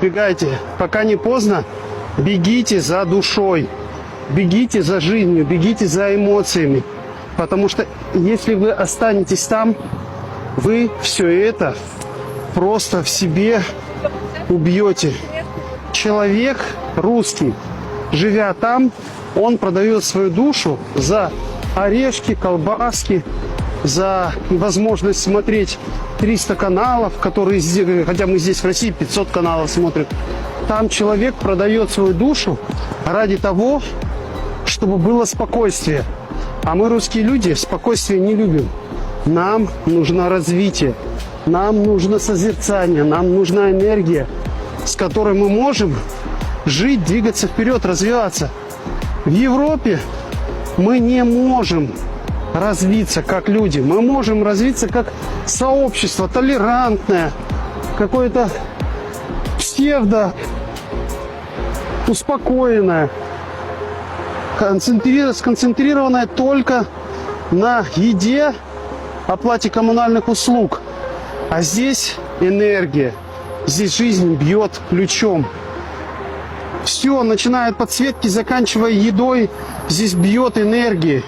избегайте. Пока не поздно, бегите за душой, бегите за жизнью, бегите за эмоциями. Потому что если вы останетесь там, вы все это просто в себе убьете. Человек русский, живя там, он продает свою душу за орешки, колбаски, за возможность смотреть 300 каналов, которые, хотя мы здесь в России 500 каналов смотрим. Там человек продает свою душу ради того, чтобы было спокойствие. А мы, русские люди, спокойствие не любим. Нам нужно развитие, нам нужно созерцание, нам нужна энергия, с которой мы можем жить, двигаться вперед, развиваться. В Европе мы не можем развиться как люди. Мы можем развиться как сообщество, толерантное, какое-то псевдо успокоенное, сконцентрированное только на еде, оплате коммунальных услуг. А здесь энергия, здесь жизнь бьет ключом. Все, начиная от подсветки, заканчивая едой, здесь бьет энергией.